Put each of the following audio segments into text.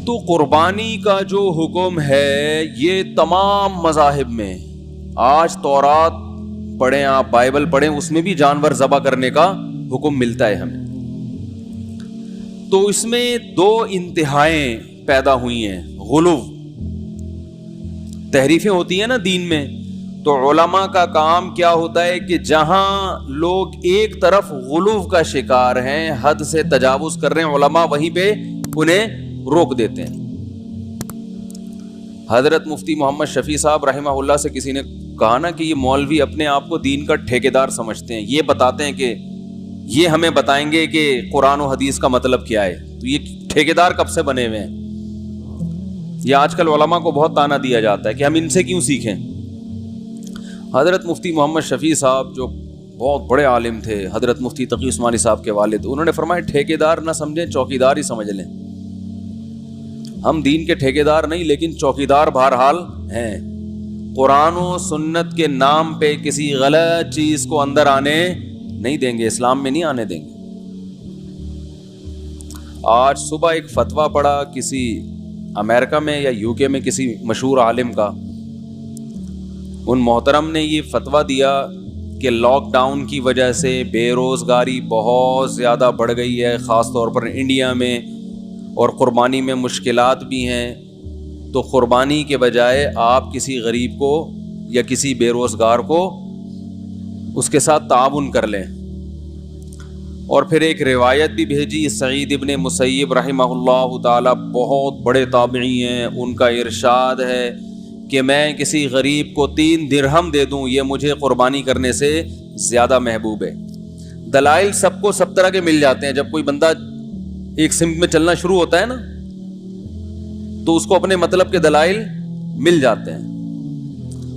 تو قربانی کا جو حکم ہے یہ تمام مذاہب میں، آج تورات پڑھیں آپ، بائبل پڑھیں، اس میں بھی جانور ذبح کرنے کا حکم ملتا ہے ہمیں. تو اس میں دو انتہائیں پیدا ہوئی ہیں. غلو، تحریفیں ہوتی ہیں نا دین میں، تو علماء کا کام کیا ہوتا ہے کہ جہاں لوگ ایک طرف غلو کا شکار ہیں، حد سے تجاوز کر رہے ہیں، علماء وہیں پہ انہیں روک دیتے ہیں. حضرت مفتی محمد شفیع صاحب رحمہ اللہ سے کسی نے کہا نا کہ یہ مولوی اپنے آپ کو دین کا ٹھیکیدار سمجھتے ہیں، یہ بتاتے ہیں کہ یہ ہمیں بتائیں گے کہ قرآن و حدیث کا مطلب کیا ہے، تو یہ ٹھیکیدار کب سے بنے ہوئے ہیں؟ یہ آج کل علماء کو بہت تانا دیا جاتا ہے کہ ہم ان سے کیوں سیکھیں. حضرت مفتی محمد شفیع صاحب جو بہت بڑے عالم تھے، حضرت مفتی تقی عثمانی صاحب کے والد، انہوں نے فرمایا ٹھیکیدار نہ سمجھیں، چوکیدار ہی سمجھ لیں. ہم دین کے ٹھیکیدار نہیں، لیکن چوکیدار بہرحال ہیں. قرآن و سنت کے نام پہ کسی غلط چیز کو اندر آنے نہیں دیں گے، اسلام میں نہیں آنے دیں گے. آج صبح ایک فتویٰ پڑھا کسی امریکہ میں یا یو کے میں کسی مشہور عالم کا. ان محترم نے یہ فتویٰ دیا کہ لاک ڈاؤن کی وجہ سے بے روزگاری بہت زیادہ بڑھ گئی ہے، خاص طور پر انڈیا میں، اور قربانی میں مشکلات بھی ہیں. تو قربانی کے بجائے آپ کسی غریب کو یا کسی بے روزگار کو اس کے ساتھ تعاون کر لیں. اور پھر ایک روایت بھی بھیجی سعید ابن مسیب رحمہ اللہ تعالی، بہت بڑے تابعی ہیں، ان کا ارشاد ہے کہ میں کسی غریب کو 3 درہم دے دوں، یہ مجھے قربانی کرنے سے زیادہ محبوب ہے. دلائل سب کو سب طرح کے مل جاتے ہیں. جب کوئی بندہ ایک سمت میں چلنا شروع ہوتا ہے نا، تو اس کو اپنے مطلب کے دلائل مل جاتے ہیں.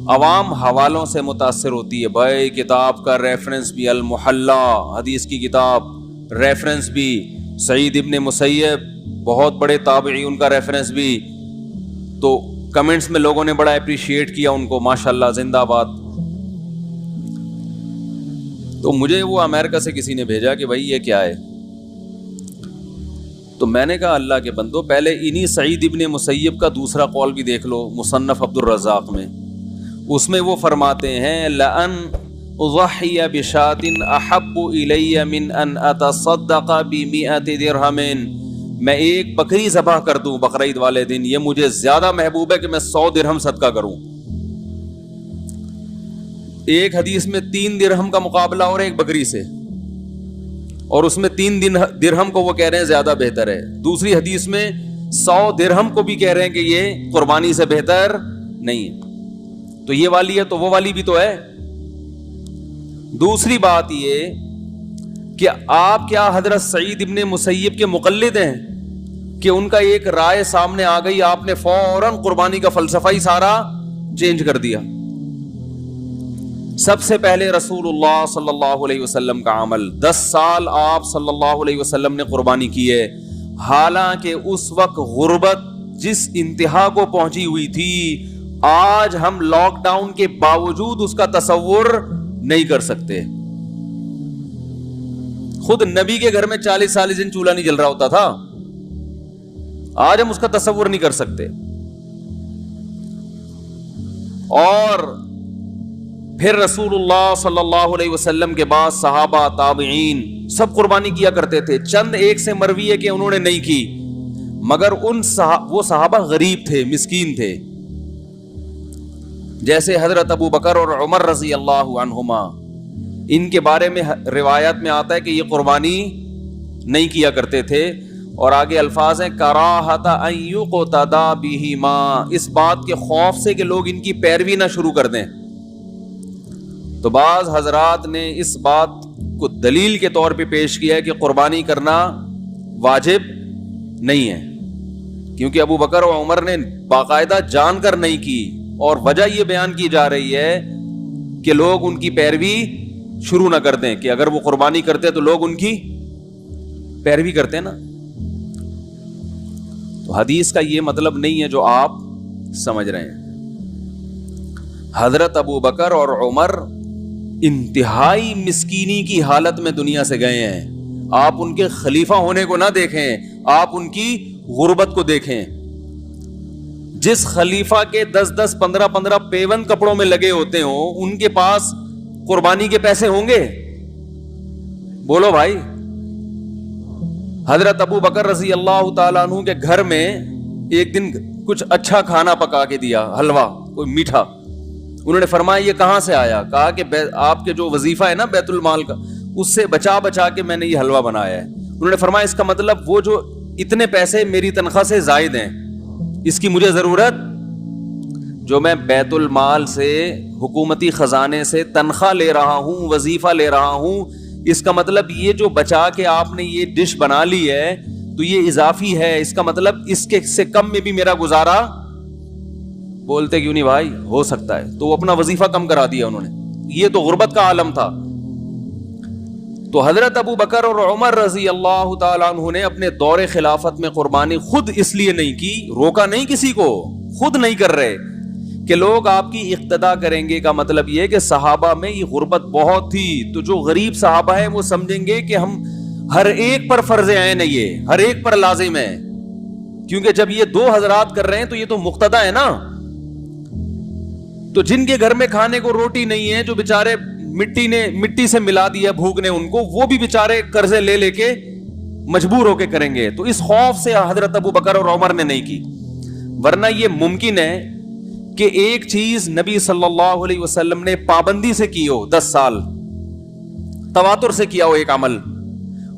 عوام حوالوں سے متاثر ہوتی ہے، بھائی کتاب کا ریفرنس بھی المحلہ، حدیث کی کتاب، ریفرنس بھی سعید ابن مسیب، بہت بڑے تابعی، ان کا ریفرنس بھی. تو کمنٹس میں لوگوں نے بڑا اپریشیٹ کیا ان کو، ماشاءاللہ زندہ آباد. تو مجھے وہ امریکہ سے کسی نے بھیجا کہ بھائی یہ کیا ہے. تو میں نے کہا اللہ کے بندو، پہلے انہی سعید ابن مسیب کا دوسرا قول بھی دیکھ لو، مصنف عبد الرزاق میں. اس میں وہ فرماتے ہیں لَأَنْ أُضَحِّيَ بِشَاةٍ أَحَبُّ إِلَيَّ مِنْ أَنْ أَتَصَدَّقَ بِمِئَةِ دِرْهَمٍ، میں ایک بکری ذبح کر دوں بقرعید والے دن، یہ مجھے زیادہ محبوب ہے کہ میں 100 درہم صدقہ کروں. ایک حدیث میں 3 درہم کا مقابلہ اور ایک بکری سے، اور اس میں 3 درہم کو وہ کہہ رہے ہیں زیادہ بہتر ہے. دوسری حدیث میں 100 درہم کو بھی کہہ رہے ہیں کہ یہ قربانی سے بہتر نہیں ہے. تو یہ والی ہے تو وہ والی بھی تو ہے. دوسری بات یہ کہ آپ کیا حضرت سعید ابن مسیب کے مقلد ہیں کہ ان کا ایک رائے سامنے آ گئی، آپ نے فوراً قربانی کا فلسفہ ہی سارا چینج کر دیا. سب سے پہلے رسول اللہ صلی اللہ علیہ وسلم کا عمل، 10 سال آپ صلی اللہ علیہ وسلم نے قربانی کی ہے، حالانکہ اس وقت غربت جس انتہا کو پہنچی ہوئی تھی، آج ہم لاک ڈاؤن کے باوجود اس کا تصور نہیں کر سکتے. خود نبی کے گھر میں 40 دن چولہا نہیں جل رہا ہوتا تھا، آج ہم اس کا تصور نہیں کر سکتے. اور پھر رسول اللہ صلی اللہ علیہ وسلم کے بعد صحابہ، تابعین سب قربانی کیا کرتے تھے. چند ایک سے مروی ہے کہ انہوں نے نہیں کی، مگر وہ صحابہ غریب تھے، مسکین تھے. جیسے حضرت ابو بکر اور عمر رضی اللہ عنہما، ان کے بارے میں روایات میں آتا ہے کہ یہ قربانی نہیں کیا کرتے تھے. اور آگے الفاظ ہیں کراہت ان یقتدی بہما، اس بات کے خوف سے کہ لوگ ان کی پیروی نہ شروع کر دیں. تو بعض حضرات نے اس بات کو دلیل کے طور پہ پیش کیا ہے کہ قربانی کرنا واجب نہیں ہے، کیونکہ ابو بکر و عمر نے باقاعدہ جان کر نہیں کی، اور وجہ یہ بیان کی جا رہی ہے کہ لوگ ان کی پیروی شروع نہ کر دیں، کہ اگر وہ قربانی کرتے تو لوگ ان کی پیروی کرتے ہیں نا. تو حدیث کا یہ مطلب نہیں ہے جو آپ سمجھ رہے ہیں. حضرت ابو بکر اور عمر انتہائی مسکینی کی حالت میں دنیا سے گئے ہیں. آپ ان کے خلیفہ ہونے کو نہ دیکھیں، آپ ان کی غربت کو دیکھیں. جس خلیفہ کے 10 15 پیون کپڑوں میں لگے ہوتے ہوں ان کے پاس قربانی کے پیسے ہوں گے؟ بولو بھائی. حضرت ابو بکر رضی اللہ تعالیٰ عنہ کے گھر میں ایک دن کچھ اچھا کھانا پکا کے دیا, حلوہ کوئی میٹھا. انہوں نے فرمایا یہ کہاں سے آیا؟ کہا کہ آپ کے جو وظیفہ ہے نا بیت المال کا, اس سے بچا کے میں نے یہ حلوہ بنایا ہے. انہوں نے فرمایا اس کا مطلب وہ جو اتنے پیسے میری تنخواہ سے زائد ہیں اس کی مجھے ضرورت, جو میں بیت المال سے حکومتی خزانے سے تنخواہ لے رہا ہوں, وظیفہ لے رہا ہوں, اس کا مطلب یہ جو بچا کے آپ نے یہ ڈش بنا لی ہے تو یہ اضافی ہے, اس کا مطلب اس کے سے کم میں بھی میرا گزارا. بولتے کیوں نہیں بھائی, ہو سکتا ہے. تو وہ اپنا وظیفہ کم کرا دیا انہوں نے. یہ تو غربت کا عالم تھا. تو حضرت ابو بکر اور عمر رضی اللہ تعالیٰ عنہ نے اپنے دور خلافت میں قربانی خود اس لیے نہیں کی, روکا نہیں کسی کو, خود نہیں کر رہے کہ لوگ آپ کی اقتدا کریں گے. کا مطلب یہ کہ صحابہ میں یہ غربت بہت تھی, تو جو غریب صحابہ ہیں وہ سمجھیں گے کہ ہم ہر ایک پر فرض عین ہے, یہ ہر ایک پر لازم ہے, کیونکہ جب یہ دو حضرات کر رہے ہیں تو یہ تو مقتدا ہے نا. تو جن کے گھر میں کھانے کو روٹی نہیں ہے, جو بیچارے مٹی سے ملا دیا بھوک نے ان کو, وہ بھی بیچارے قرضے لے کے مجبور ہو کے کریں گے. تو اس خوف سے حضرت ابو بکر اور عمر نے نہیں کی. ورنہ یہ ممکن ہے کہ ایک چیز نبی صلی اللہ علیہ وسلم نے پابندی سے کی ہو, 10 سال تواتر سے کیا ہو ایک عمل,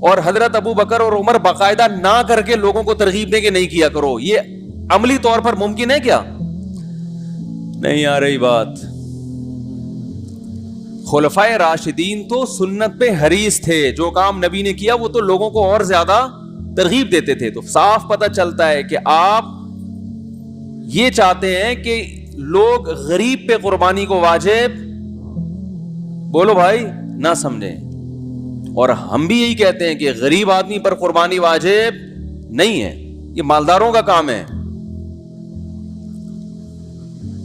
اور حضرت ابو بکر اور عمر باقاعدہ نہ کر کے لوگوں کو ترغیب دیں کہ نہیں کیا کرو. یہ عملی طور پر ممکن ہے کیا؟ نہیں آ رہی بات. خلفائے راشدین تو سنت پہ حریص تھے, جو کام نبی نے کیا وہ تو لوگوں کو اور زیادہ ترغیب دیتے تھے. تو صاف پتہ چلتا ہے کہ آپ یہ چاہتے ہیں کہ لوگ غریب پہ قربانی کو واجب, بولو بھائی, نہ سمجھیں. اور ہم بھی یہی کہتے ہیں کہ غریب آدمی پر قربانی واجب نہیں ہے, یہ مالداروں کا کام ہے.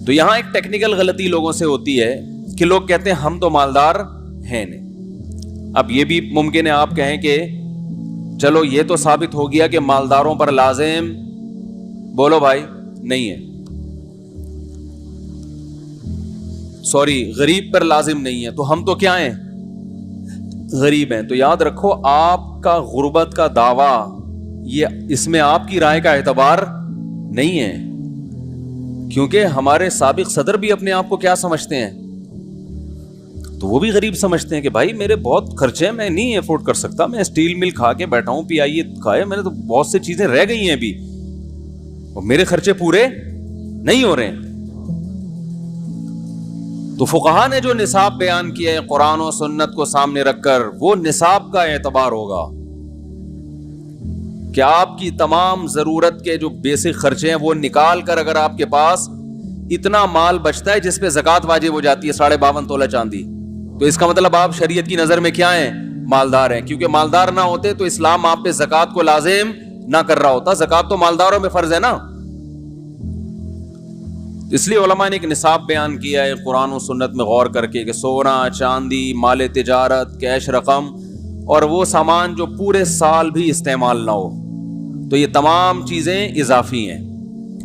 تو یہاں ایک ٹیکنیکل غلطی لوگوں سے ہوتی ہے کہ لوگ کہتے ہیں ہم تو مالدار ہیں نہیں. اب یہ بھی ممکن ہے آپ کہیں کہ چلو یہ تو ثابت ہو گیا کہ مالداروں پر لازم, بولو بھائی, نہیں ہے, سوری غریب پر لازم نہیں ہے. تو ہم تو کیا ہیں, غریب ہیں. تو یاد رکھو آپ کا غربت کا دعویٰ, یہ اس میں آپ کی رائے کا اعتبار نہیں ہے, کیونکہ ہمارے سابق صدر بھی اپنے آپ کو کیا سمجھتے ہیں, تو وہ بھی غریب سمجھتے ہیں کہ بھائی میرے بہت خرچے ہیں, میں نہیں افورڈ کر سکتا, میں اسٹیل مل کھا کے بیٹھا ہوں, پی آئی اے کھائے, میں نے تو بہت سی چیزیں رہ گئی ہیں ابھی, اور میرے خرچے پورے نہیں ہو رہے ہیں. تو فقہا نے جو نصاب بیان کیا ہے قرآن و سنت کو سامنے رکھ کر, وہ نصاب کا اعتبار ہوگا کہ آپ کی تمام ضرورت کے جو بیسک خرچے ہیں وہ نکال کر اگر آپ کے پاس اتنا مال بچتا ہے جس پہ زکوٰۃ واجب ہو جاتی ہے 52.5 تولہ چاندی, تو اس کا مطلب آپ شریعت کی نظر میں کیا ہیں, مالدار ہیں. کیونکہ مالدار نہ ہوتے تو اسلام آپ پہ زکوٰۃ کو لازم نہ کر رہا ہوتا, زکوٰۃ تو مالداروں میں فرض ہے نا. اس لیے علماء نے ایک نصاب بیان کیا ہے قرآن و سنت میں غور کر کے کہ سونا, چاندی, مال تجارت, کیش رقم اور وہ سامان جو پورے سال بھی استعمال نہ ہو, تو یہ تمام چیزیں اضافی ہیں.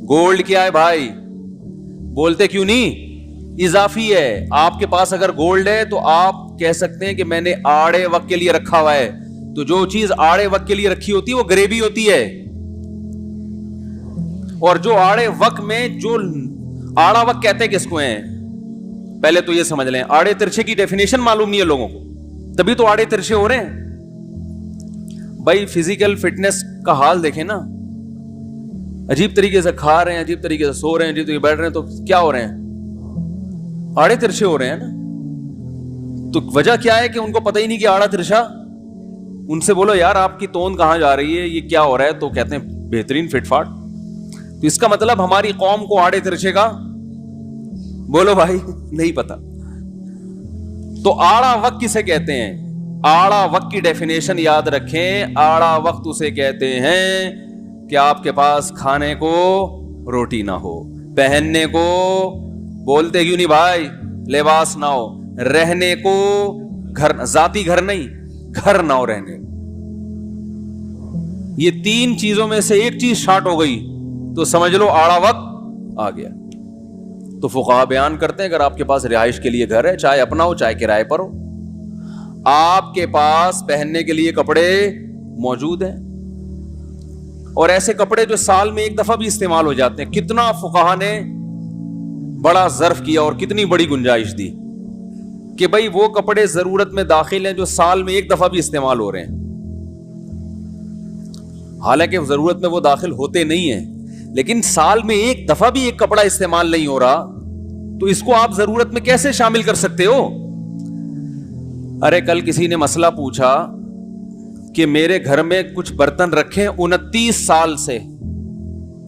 گولڈ کیا ہے بھائی, بولتے کیوں نہیں, اضافی ہے. آپ کے پاس اگر گولڈ ہے تو آپ کہہ سکتے ہیں کہ میں نے آڑے وقت کے لیے رکھا ہوا ہے, تو جو چیز آڑے وقت کے لیے رکھی ہوتی ہے وہ گریبی ہوتی ہے, اور جو آڑے وقت میں, جو آڑا وقت کہتے ہیں کس کو ہیں, پہلے تو یہ سمجھ لیں, آڑے ترچھے کی ڈیفینیشن معلوم نہیں ہے لوگوں کو, تبھی تو آڑے ترچھے ہو رہے ہیں. بھائی فزیکل فٹنس کا حال دیکھیں نا, عجیب طریقے سے کھا رہے ہیں, عجیب طریقے سے سو رہے ہیں, عجیب طریقے سے بیٹھ رہے ہیں, تو کیا ہو رہے ہیں, آڑے ترچھے ہو رہے ہیں نا. تو وجہ کیا ہے کہ ان کو پتہ ہی نہیں کہ آڑا ترچھا. ان سے بولو یار آپ کی توند کہاں جا رہی ہے, یہ کیا ہو رہا ہے, تو کہتے ہیں بہترین فٹ فاٹ. تو اس کا مطلب ہماری قوم کو آڑے ترچھے کا, بولو بھائی, نہیں پتا. تو آڑا وقت کسے کہتے ہیں, آڑا وقت کی ڈیفینیشن یاد رکھیں. آڑا وقت اسے کہتے ہیں کہ آپ کے پاس کھانے کو روٹی نہ ہو, پہننے کو, بولتے کیوں نہیں بھائی, لباس نہ ہو, رہنے کو گھر, ذاتی گھر نہیں, گھر نہ ہو رہنے. یہ 3 چیزوں میں سے ایک چیز شارٹ ہو گئی تو سمجھ لو آڑا وقت آ گیا. تو فقہا بیان کرتے ہیں اگر آپ کے پاس رہائش کے لیے گھر ہے, چاہے اپنا ہو چاہے کرائے پر ہو, آپ کے پاس پہننے کے لیے کپڑے موجود ہیں, اور ایسے کپڑے جو سال میں ایک دفعہ بھی استعمال ہو جاتے ہیں, کتنا فقہا نے بڑا ظرف کیا اور کتنی بڑی گنجائش دی کہ بھائی وہ کپڑے ضرورت میں داخل ہیں جو سال میں ایک دفعہ بھی استعمال ہو رہے ہیں. حالانکہ ضرورت میں وہ داخل ہوتے نہیں ہیں, لیکن سال میں ایک دفعہ بھی ایک کپڑا استعمال نہیں ہو رہا, تو اس کو آپ ضرورت میں کیسے شامل کر سکتے ہو؟ ارے کل کسی نے مسئلہ پوچھا کہ میرے گھر میں کچھ برتن رکھے 29 سال سے,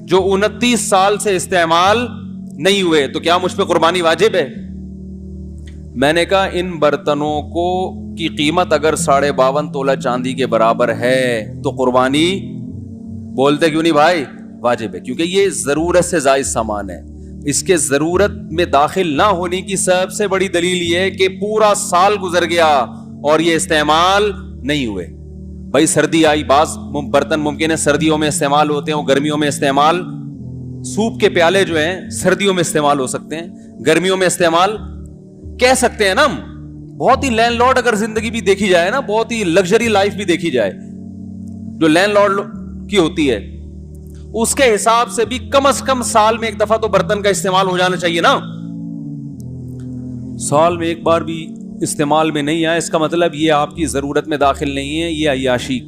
جو 29 سال سے استعمال نہیں ہوئے, تو کیا مجھ پہ قربانی واجب ہے؟ میں نے کہا ان برتنوں کو کی قیمت اگر 52.5 تولہ چاندی کے برابر ہے تو قربانی, بولتے کیوں نہیں بھائی, واجب ہے, کیونکہ یہ ضرورت سے زائد سامان ہے. اس کے ضرورت میں داخل نہ ہونے کی سب سے بڑی دلیل یہ ہے کہ پورا سال گزر گیا اور یہ استعمال نہیں ہوئے. بھائی سردی آئی, بعض برتن ممکن ہے سردیوں میں استعمال ہوتے ہیں, گرمیوں میں استعمال, سوپ کے پیالے جو ہیں سردیوں میں استعمال ہو سکتے ہیں, گرمیوں میں استعمال کہہ سکتے ہیں نا ہم. بہت ہی لینڈ لارڈ اگر زندگی بھی دیکھی جائے نا, بہت ہی لگژری لائف بھی دیکھی جائے جو لینڈ لارڈ کی ہوتی ہے, اس کے حساب سے بھی کم از کم سال میں ایک دفعہ تو برتن کا استعمال ہو جانا چاہیے نا. سال میں ایک بار بھی استعمال میں نہیں آیا, اس کا مطلب یہ آپ کی ضرورت میں داخل نہیں ہے, یہ عیاشی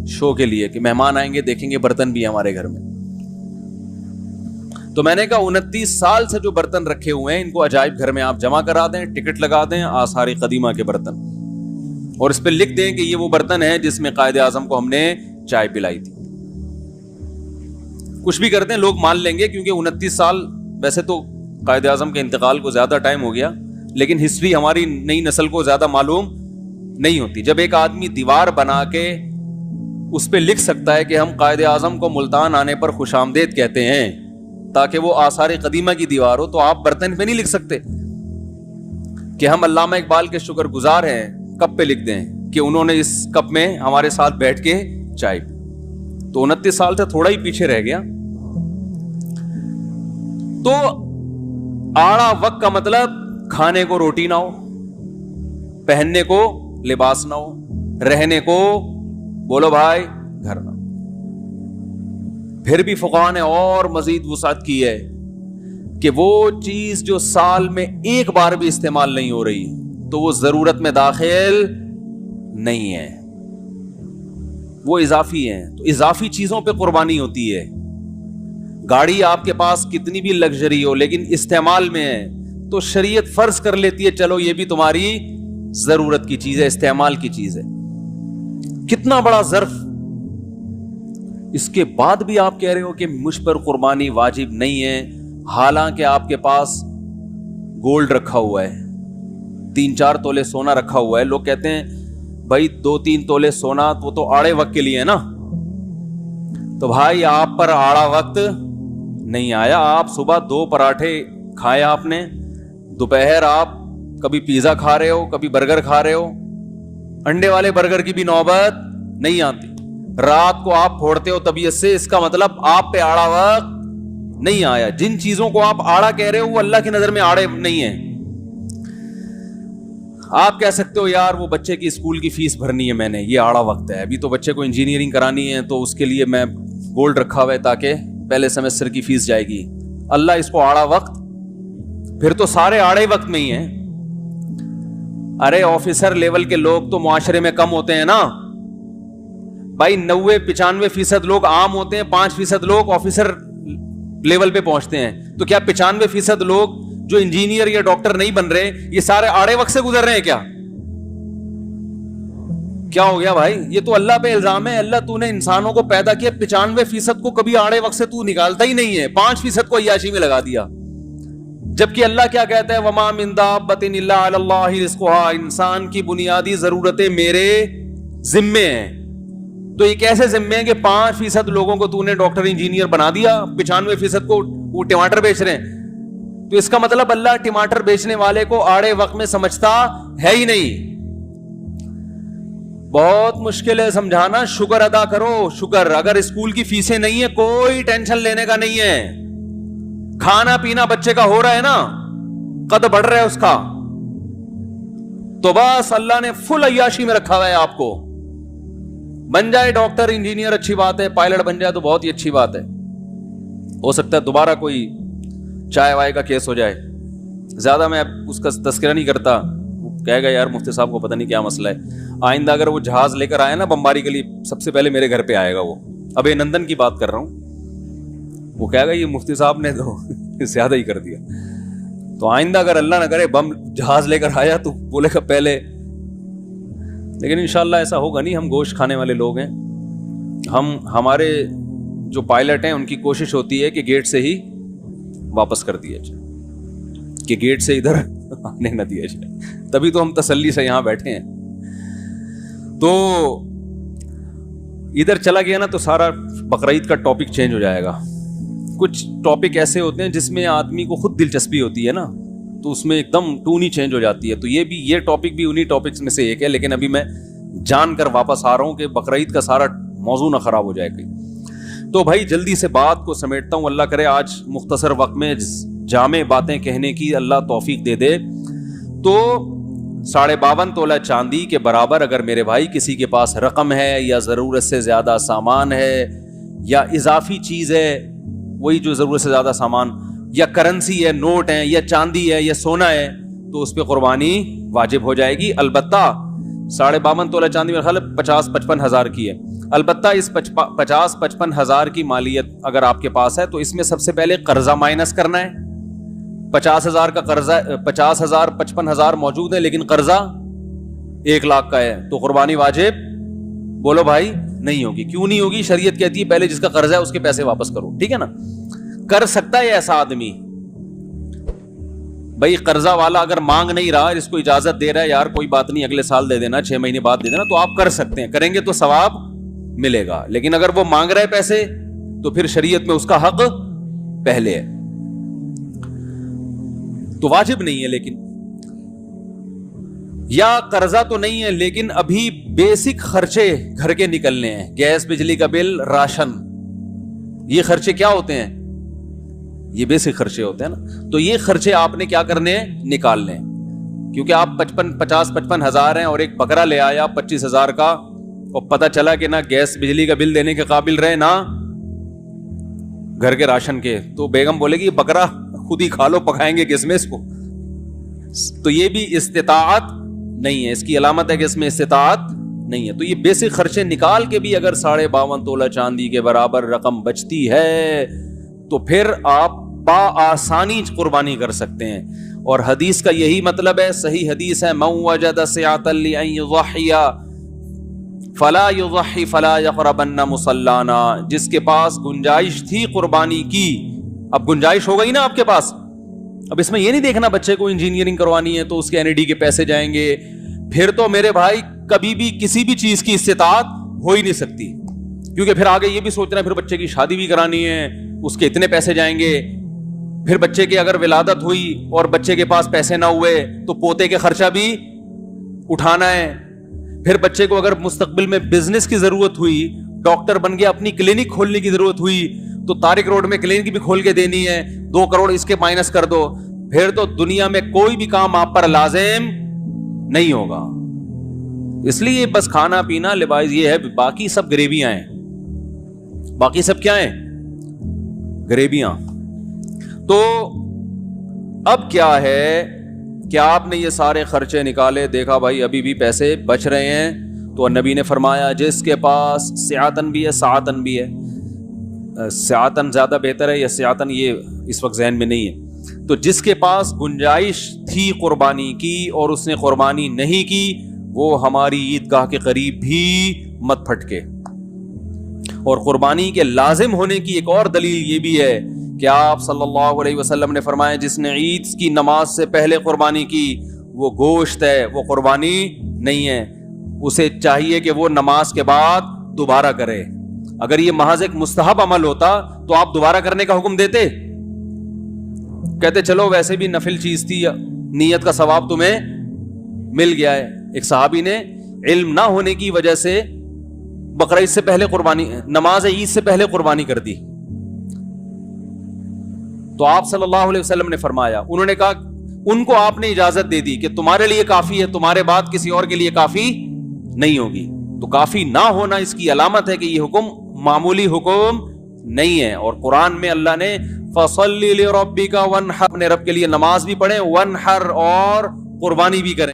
شو کے لیے کہ مہمان آئیں گے دیکھیں گے برتن بھی ہمارے گھر میں. تو میں نے کہا 29 سال سے جو برتن رکھے ہوئے ہیں ان کو عجائب گھر میں آپ جمع کرا دیں, ٹکٹ لگا دیں آثار قدیمہ کے برتن, اور اس پہ لکھ دیں کہ یہ وہ برتن ہے جس میں قائد اعظم کو ہم نے چائے پلائی تھی. کچھ بھی کرتے ہیں لوگ مان لیں گے, کیونکہ 29 سال ویسے تو قائد اعظم کے انتقال کو زیادہ ٹائم ہو گیا, لیکن ہسٹری ہماری نئی نسل کو زیادہ معلوم نہیں ہوتی. جب ایک آدمی دیوار بنا کے اس پہ لکھ سکتا ہے کہ ہم قائد اعظم کو ملتان آنے پر خوش آمدید کہتے ہیں تاکہ وہ آثار قدیمہ کی دیوار ہو, تو آپ برتن پہ نہیں لکھ سکتے کہ ہم علامہ اقبال کے شکر گزار ہیں, کپ پہ لکھ دیں کہ انہوں نے اس کپ میں ہمارے ساتھ بیٹھ کے چائے. تو 29 سال سے تھوڑا ہی پیچھے رہ گیا. تو آڑا وقت کا مطلب کھانے کو روٹی نہ ہو, پہننے کو لباس نہ ہو, رہنے کو بولو بھائی گھر نہ ہو. پھر بھی فقہا نے اور مزید وسعت کی ہے کہ وہ چیز جو سال میں ایک بار بھی استعمال نہیں ہو رہی تو وہ ضرورت میں داخل نہیں ہے, وہ اضافی ہیں. تو اضافی چیزوں پہ قربانی ہوتی ہے. گاڑی آپ کے پاس کتنی بھی لگژری ہو لیکن استعمال میں ہے تو شریعت فرض کر لیتی ہے چلو یہ بھی تمہاری ضرورت کی چیز ہے, استعمال کی چیز ہے. کتنا بڑا ظرف, اس کے بعد بھی آپ کہہ رہے ہو کہ مجھ پر قربانی واجب نہیں ہے, حالانکہ آپ کے پاس گولڈ رکھا ہوا ہے, 3-4 تولے سونا رکھا ہوا ہے. لوگ کہتے ہیں بھائی 2-3 تولے سونا وہ تو آڑے وقت کے لیے ہے نا. تو بھائی آپ پر آڑا وقت نہیں آیا. آپ صبح 2 پراٹھے کھائے آپ نے, دوپہر آپ کبھی پیزا کھا رہے ہو, کبھی برگر کھا رہے ہو, انڈے والے برگر کی بھی نوبت نہیں آتی. رات کو آپ پھوڑتے ہو طبیعت سے, اس کا مطلب آپ پہ آڑا وقت نہیں آیا. جن چیزوں کو آپ آڑا کہہ رہے ہو وہ اللہ کی نظر میں آڑے نہیں ہیں. آپ کہہ سکتے ہو یار وہ بچے کی اسکول کی فیس بھرنی ہے میں نے, یہ آڑا وقت ہے, ابھی تو بچے کو انجینئرنگ کرانی ہے تو اس کے لیے میں گولڈ رکھا ہوا ہے تاکہ پہلے سیمسٹر کی فیس جائے گی. اللہ اس کو آڑا وقت, پھر تو سارے آڑے وقت میں ہی ہیں. ارے آفیسر لیول کے لوگ تو معاشرے میں کم ہوتے ہیں نا بھائی, 90-95% لوگ عام ہوتے ہیں, 5% لوگ آفیسر لیول پہ پہنچتے ہیں. تو کیا 95% لوگ جو انجینئر یا ڈاکٹر نہیں بن رہے یہ سارے آڑے وقت سے گزر رہے ہیں کیا؟ کیا ہو گیا بھائی؟ یہ تو اللہ پہ الزام ہے. اللہ تو نے انسانوں کو پیدا کیا, 95% کو کبھی آڑے وقت سے تو نکالتا ہی نہیں ہے, 5% کو عیاشی میں لگا دیا. جبکہ اللہ کیا کہتا ہے, وما من دابۃ الا علی اللہ رزقھا, انسان کی بنیادی ضرورتیں میرے ذمے ہیں. تو یہ کیسے ذمے ہیں کہ 5% لوگوں کو تو نے ڈاکٹر انجینئر بنا دیا, 95% کو وہ ٹماٹر بیچ رہے ہیں. تو اس کا مطلب اللہ ٹماٹر بیچنے والے کو آڑے وقت میں سمجھتا ہے ہی نہیں. بہت مشکل ہے سمجھانا. شکر ادا کرو, شکر. اگر اسکول کی فیسیں نہیں ہے کوئی ٹینشن لینے کا نہیں ہے. کھانا پینا بچے کا ہو رہا ہے نا, قد بڑھ رہا ہے اس کا, تو بس اللہ نے فل عیاشی میں رکھا ہوا ہے آپ کو. بن جائے ڈاکٹر انجینئر اچھی بات ہے, پائلٹ بن جائے تو بہت ہی اچھی بات ہے, ہو سکتا ہے دوبارہ کوئی چائے وائے کا کیس ہو جائے. زیادہ میں اس کا تذکرہ نہیں کرتا, کہے گا یار مفتی صاحب کو پتہ نہیں کیا مسئلہ ہے. آئندہ اگر وہ جہاز لے کر آئے نا بمباری کے لیے, سب سے پہلے میرے گھر پہ آئے گا وہ. ابے نندن کی بات کر رہا ہوں. وہ کہے گا یہ مفتی صاحب نے تو زیادہ ہی کر دیا. تو آئندہ اگر اللہ نہ کرے بم جہاز لے کر آیا تو بولے گا پہلے. لیکن انشاءاللہ ایسا ہوگا نہیں, ہم گوشت کھانے والے لوگ ہیں. ہمارے جو پائلٹ ہیں ان کی کوشش ہوتی ہے کہ گیٹ سے ہی واپس کر دیا جائے, کہ گیٹ سے ادھر آنے نہ دیا جائے. تبھی تو ہم تسلی سے یہاں بیٹھے ہیں. تو ادھر چلا گیا نا تو سارا بقرعید کا ٹاپک چینج ہو جائے گا. کچھ ٹاپک ایسے ہوتے ہیں جس میں آدمی کو خود دلچسپی ہوتی ہے نا, تو اس میں ایک دم ٹون ہی چینج ہو جاتی ہے. تو یہ ٹاپک بھی انہی ٹاپکس میں سے ایک ہے, لیکن ابھی میں جان کر واپس آ رہا ہوں کہ بقرعید کا سارا موضوع نہ خراب ہو جائے گی. تو بھائی جلدی سے بات کو سمیٹتا ہوں. اللہ کرے آج مختصر وقت میں جامع باتیں کہنے کی اللہ توفیق دے دے. تو 52.5 تولہ چاندی کے برابر اگر میرے بھائی کسی کے پاس رقم ہے, یا ضرورت سے زیادہ سامان ہے, یا اضافی چیز ہے, وہی جو ضرورت سے زیادہ سامان, یا کرنسی ہے, نوٹ ہے, یا چاندی ہے, یا سونا ہے, تو اس پہ قربانی واجب ہو جائے گی. البتہ 52.5 تولہ چاندی میرے خیال 50-55 ہزار کی ہے. البتہ اس 50-55 ہزار کی مالیت اگر آپ کے پاس ہے تو اس میں سب سے پہلے قرضہ مائنس کرنا ہے. 50 ہزار کا قرضہ, 50,000 55,000 موجود ہے, لیکن قرضہ 1 لاکھ کا ہے, تو قربانی واجب بولو بھائی نہیں ہوگی. کیوں نہیں ہوگی؟ شریعت کہتی ہے پہلے جس کا قرضہ ہے اس کے پیسے واپس کرو. ٹھیک ہے نا. کر سکتا ہے ایسا آدمی, بھائی قرضہ والا اگر مانگ نہیں رہا, اس کو اجازت دے رہا ہے یار کوئی بات نہیں اگلے سال دے دینا, 6 مہینے بعد دے دینا, تو آپ کر سکتے ہیں, کریں گے تو ثواب ملے گا. لیکن اگر وہ مانگ رہا ہے پیسے تو پھر شریعت میں اس کا حق پہلے ہے, تو واجب نہیں ہے. لیکن یا قرضہ تو نہیں ہے لیکن ابھی بیسک خرچے گھر کے نکلنے ہیں, گیس, بجلی کا بل, راشن, یہ خرچے کیا ہوتے ہیں؟ یہ بیسک خرچے ہوتے ہیں نا. تو یہ خرچے آپ نے کیا کرنے ہیں؟ نکالنے ہیں. کیونکہ آپ 50-55 ہزار ہیں اور ایک بکرا لے آیا 25 ہزار کا, اور پتہ چلا کہ نہ گیس بجلی کا بل دینے کے قابل رہے نہ گھر کے راشن کے, تو بیگم بولے گی بکرا خود ہی کھا لو, پکائیں گے کس میں اس کو. تو یہ بھی استطاعت نہیں ہے, اس کی علامت ہے کہ اس میں استطاعت نہیں ہے. تو یہ بیسک خرچے نکال کے بھی اگر 52.5 تولہ چاندی کے برابر رقم بچتی ہے تو پھر آپ بآسانی قربانی کر سکتے ہیں. اور حدیث کا یہی مطلب ہے, صحیح حدیث ہے, من وجد سعۃ لأن یضحی فلا یضحی فلا یقربن مصلانا. جس کے پاس گنجائش تھی قربانی کی, اب گنجائش ہو گئی نا آپ کے پاس, اب اس میں یہ نہیں دیکھنا بچے کو انجینئرنگ کروانی ہے تو اس کے NID کے پیسے جائیں گے, پھر تو میرے بھائی کبھی بھی کسی بھی چیز کی استطاعت ہو ہی نہیں سکتی, کیونکہ پھر آگے یہ بھی سوچنا ہے پھر بچے کی شادی بھی کرانی ہے, اس کے اتنے پیسے جائیں گے, پھر بچے کی اگر ولادت ہوئی اور بچے کے پاس پیسے نہ ہوئے تو پوتے کے خرچہ بھی اٹھانا ہے, پھر بچے کو اگر مستقبل میں بزنس کی ضرورت ہوئی, ڈاکٹر بن گیا, اپنی کلینک کھولنے کی ضرورت ہوئی تو طارق روڈ میں کلینک بھی کھول کے دینی ہے, 2 کروڑ اس کے مائنس کر دو, پھر تو دنیا میں کوئی بھی کام آپ پر لازم نہیں ہوگا. اس لیے بس کھانا پینا لباس یہ ہے, باقی سب گریویاں ہیں, باقی سب کیا ہیں؟ گریویاں. تو اب کیا ہے کہ آپ نے یہ سارے خرچے نکالے, دیکھا بھائی ابھی بھی پیسے بچ رہے ہیں, تو نبی نے فرمایا جس کے پاس سعاتن بھی ہے سعاتن بھی ہے, سعاتن زیادہ بہتر ہے یا سعاتن یہ اس وقت ذہن میں نہیں ہے, تو جس کے پاس گنجائش تھی قربانی کی اور اس نے قربانی نہیں کی, وہ ہماری عیدگاہ کے قریب بھی مت پھٹکے. اور قربانی کے لازم ہونے کی ایک اور دلیل یہ بھی ہے کہ آپ صلی اللہ علیہ وسلم نے فرمایا جس نے عید کی نماز سے پہلے قربانی کی وہ گوشت ہے, وہ قربانی نہیں ہے. اسے چاہیے کہ وہ نماز کے بعد دوبارہ کرے. اگر یہ محض ایک مستحب عمل ہوتا تو آپ دوبارہ کرنے کا حکم دیتے, کہتے چلو ویسے بھی نفل چیز تھی, نیت کا ثواب تمہیں مل گیا ہے. ایک صحابی نے علم نہ ہونے کی وجہ سے بقرعید سے پہلے قربانی, نماز عید سے پہلے قربانی کر دی. تو آپ صلی اللہ علیہ وسلم نے فرمایا, انہوں نے کہا, ان کو آپ نے اجازت دے دی کہ تمہارے لیے کافی ہے, تمہارے بعد کسی اور کے لیے کافی نہیں ہوگی. تو کافی نہ ہونا اس کی علامت ہے کہ یہ حکم معمولی حکم نہیں ہے. اور قرآن میں اللہ نے فَصَلِّ لِرَبِّكَ وَانْحَرْ, اپنے رب کے لیے نماز بھی پڑھیں, وَانْحَرْ, اور قربانی بھی کریں.